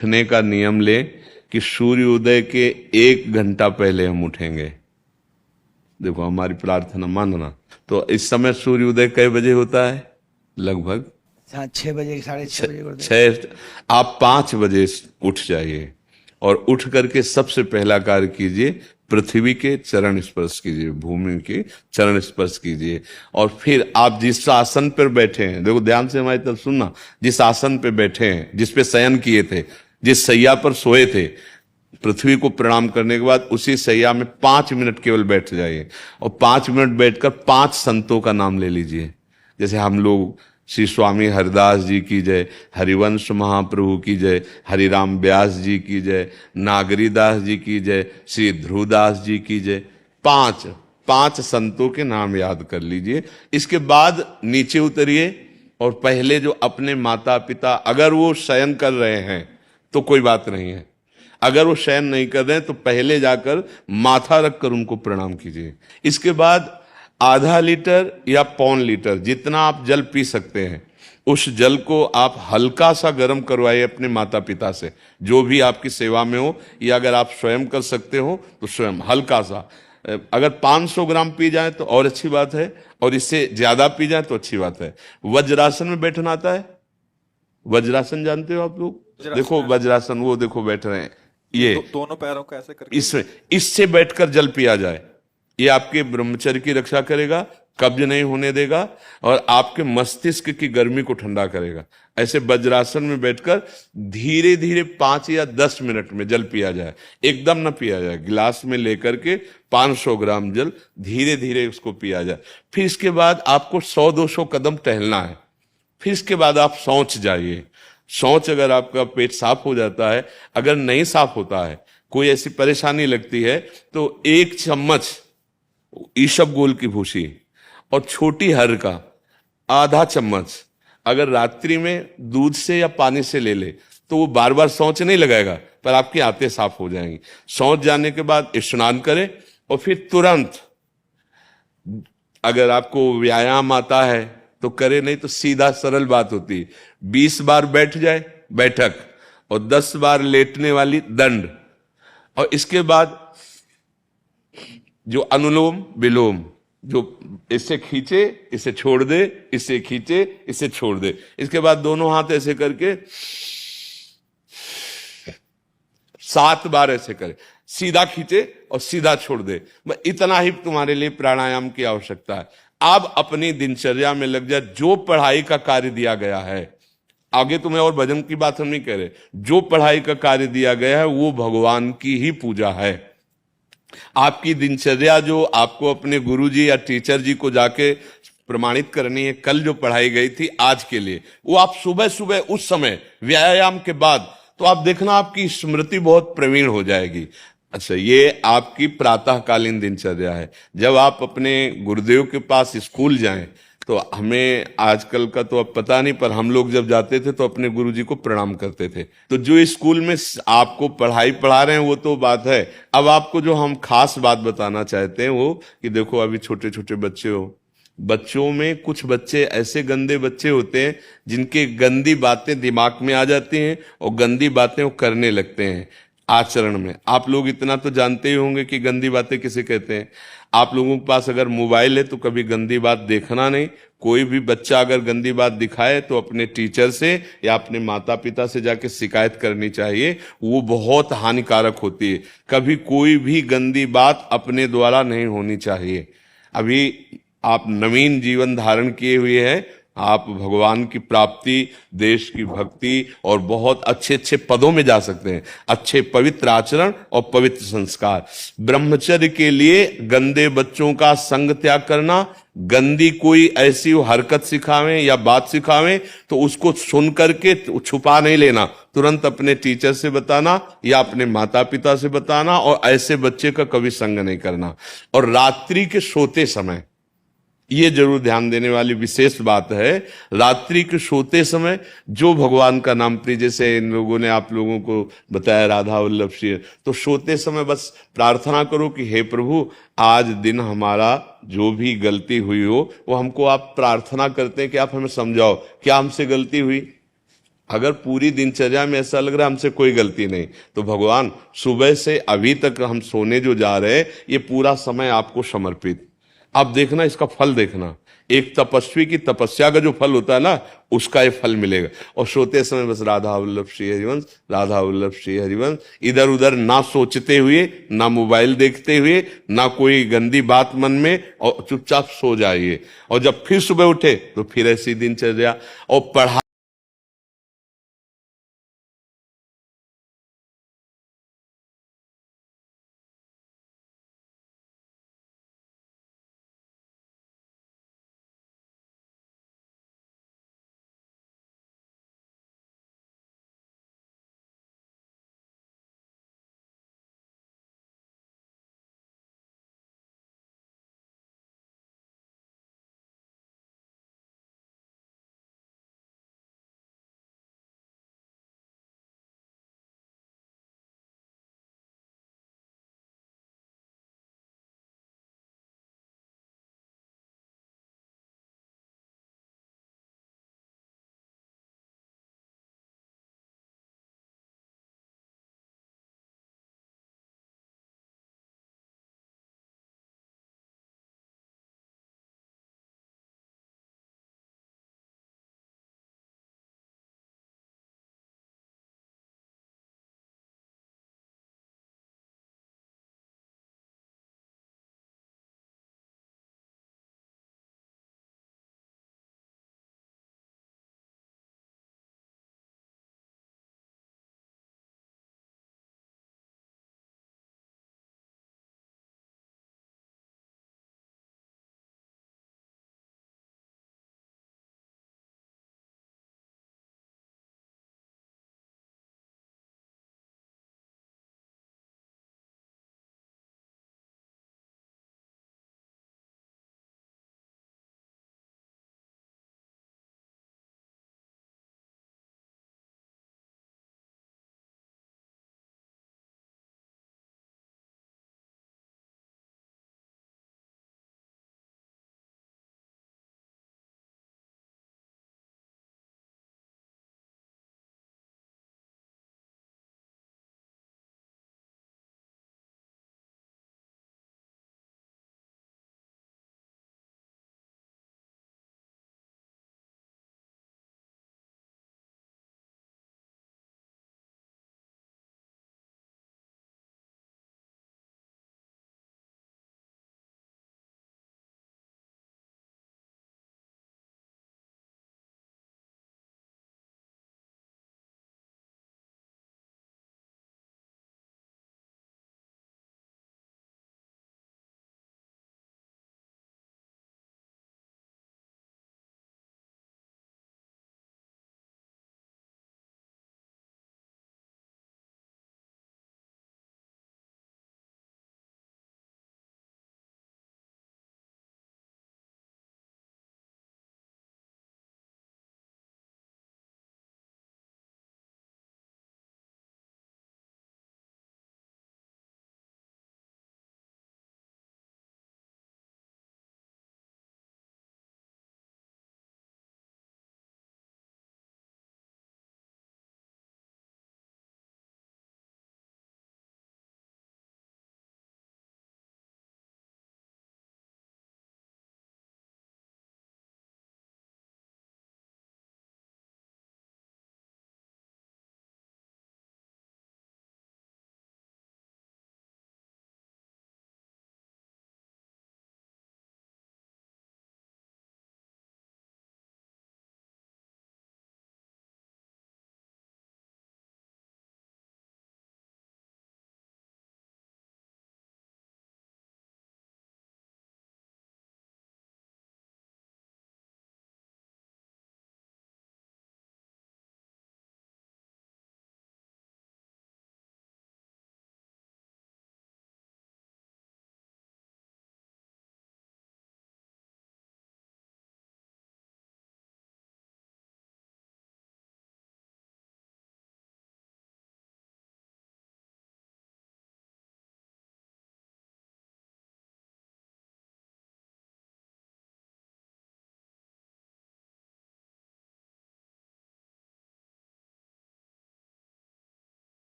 उठने का नियम ले कि सूर्योदय के 1 घंटा पहले हम उठेंगे। देखो हमारी प्रार्थना मानना। तो इस समय सूर्योदय कई बजे होता है? लगभग 6 बजे 6:30 बजे कर दे। 6। आप 5 बजे उठ जाइए और उठ करके सबसे पहला कार्य कीजिए, पृथ्वी के चरण स्पर्श कीजिए, भूमि के चरण स्पर्श कीजिए। और फिर आप जिस आसन पर बैठे हैं, देखो ध्यान से हमारी तरफ सुनना, जिस आसन पे बैठे हैं, जिस पे शयन किए थे, जिस सैया पर सोए थे, पृथ्वी को प्रणाम करने के बाद उसी सैया में 5 मिनट केवल बैठ जाइए और 5 मिनट बैठकर 5 संतों का नाम ले लीजिए। जैसे हम लोग श्री स्वामी हरिदास जी की जय, हरिवंश महाप्रभु की जय, हरिराम व्यास जी की जय, नागरीदास जी की जय, श्री ध्रुवदास जी की जय, पांच पांच संतों के नाम याद कर लीजिए। इसके बाद नीचे उतरिए और पहले जो अपने माता पिता, अगर वो शयन कर रहे हैं तो कोई बात नहीं है, अगर वो शयन नहीं कर रहे हैं तो पहले जाकर माथा रखकर उनको प्रणाम कीजिए। इसके बाद आधा लीटर या 1.25 लीटर जितना आप जल पी सकते हैं, उस जल को आप हल्का सा गर्म करवाइए अपने माता पिता से, जो भी आपकी सेवा में हो, या अगर आप स्वयं कर सकते हो तो स्वयं हल्का सा। अगर 500 ग्राम पी जाए तो और अच्छी बात है, और इससे ज्यादा पी जाए तो अच्छी बात है। वज्रासन में बैठना आता है? वज्रासन जानते हो आप लोग? देखो वज्रासन, वो देखो बैठ रहे हैं, ये दोनों पैरों को ऐसे करके इसमें, इससे बैठकर जल पिया जाए। ये आपके ब्रह्मचर्य की रक्षा करेगा, कब्ज नहीं होने देगा और आपके मस्तिष्क की गर्मी को ठंडा करेगा। ऐसे वज्रासन में बैठकर धीरे धीरे 5 या 10 मिनट में जल पिया जाए, एकदम ना पिया जाए। गिलास में लेकर के 500 ग्राम जल धीरे धीरे उसको पिया जाए। फिर इसके बाद आपको 100-200 कदम टहलना है। फिर इसके बाद आप शौच जाइए। शौच, अगर आपका पेट साफ हो जाता है, अगर नहीं साफ होता है, कोई ऐसी परेशानी लगती है, तो 1 चम्मच ईसबगोल की भूसी और छोटी हर का आधा चम्मच अगर रात्रि में दूध से या पानी से ले ले तो वो बार बार शौच नहीं लगाएगा, पर आपकी आंतें साफ हो जाएंगी। शौच जाने के बाद स्नान करें और फिर तुरंत, अगर आपको व्यायाम आता है तो करे, नहीं तो सीधा सरल बात होती है, 20 बार बैठ जाए बैठक और 10 बार लेटने वाली दंड। और इसके बाद जो अनुलोम विलोम, जो इससे खींचे इसे छोड़ दे, इससे खींचे इसे छोड़ दे, इसके बाद दोनों हाथ ऐसे करके 7 बार ऐसे करे, सीधा खींचे और सीधा छोड़ दे। इतना ही तुम्हारे लिए प्राणायाम की आवश्यकता है। अब अपनी दिनचर्या में लग जा। जो पढ़ाई का कार्य दिया गया है, आगे तुम्हें और भजन की बात हम नहीं कह रहे, जो पढ़ाई का कार्य दिया गया है वो भगवान की ही पूजा है। आपकी दिनचर्या जो आपको अपने गुरुजी या टीचर जी को जाके प्रमाणित करनी है, कल जो पढ़ाई गई थी आज के लिए, वो आप सुबह सुबह उस समय व्यायाम के बाद, तो आप देखना आपकी स्मृति बहुत प्रवीण हो जाएगी। अच्छा, ये आपकी प्रातःकालीन दिनचर्या है। जब आप अपने गुरुदेव के पास स्कूल जाएं, तो हमें आजकल का तो अब पता नहीं, पर हम लोग जब जाते थे तो अपने गुरुजी को प्रणाम करते थे। तो जो स्कूल में आपको पढ़ाई पढ़ा रहे हैं वो तो बात है, अब आपको जो हम खास बात बताना चाहते हैं वो कि देखो अभी छोटे छोटे बच्चे हो, बच्चों में कुछ बच्चे ऐसे गंदे बच्चे होते हैं जिनके गंदी बातें दिमाग में आ जाती हैं और गंदी बातें वो करने लगते हैं आचरण में। आप लोग इतना तो जानते ही होंगे कि गंदी बातें किसे कहते हैं। आप लोगों के पास अगर मोबाइल है तो कभी गंदी बात देखना नहीं। कोई भी बच्चा अगर गंदी बात दिखाए तो अपने टीचर से या अपने माता पिता से जाके शिकायत करनी चाहिए, वो बहुत हानिकारक होती है। कभी कोई भी गंदी बात अपने द्वारा नहीं होनी चाहिए। अभी आप नवीन जीवन धारण किए हुए हैं, आप भगवान की प्राप्ति, देश की भक्ति और बहुत अच्छे अच्छे पदों में जा सकते हैं। अच्छे पवित्र आचरण और पवित्र संस्कार। ब्रह्मचर्य के लिए गंदे बच्चों का संग त्याग करना, गंदी कोई ऐसी हरकत सिखावें या बात सिखावें तो उसको सुन करके छुपा नहीं लेना, तुरंत अपने टीचर से बताना या अपने माता पिता से बताना, और ऐसे बच्चे का कभी संग नहीं करना। और रात्रि के सोते समय ये जरूर ध्यान देने वाली विशेष बात है, रात्रि के सोते समय जो भगवान का नाम प्रिय, जैसे इन लोगों ने आप लोगों को बताया राधा वल्लभ श्री, तो सोते समय बस प्रार्थना करो कि हे प्रभु, आज दिन हमारा जो भी गलती हुई हो वो हमको आप प्रार्थना करते हैं कि आप हमें समझाओ क्या हमसे गलती हुई। अगर पूरी दिनचर्या में ऐसा लग रहा है हमसे कोई गलती नहीं, तो भगवान सुबह से अभी तक हम सोने जो जा रहे हैं ये पूरा समय आपको समर्पित। आप देखना, इसका फल देखना, एक तपस्वी की तपस्या का जो फल होता है ना, उसका ये फल मिलेगा। और सोते समय बस राधा वल्लभ श्री हरिवंश, राधा वल्लभ श्री हरिवंश, इधर उधर ना सोचते हुए, ना मोबाइल देखते हुए, ना कोई गंदी बात मन में, और चुपचाप सो जाइए। और जब फिर सुबह उठे तो फिर ऐसी दिनचर्या। और पढ़ा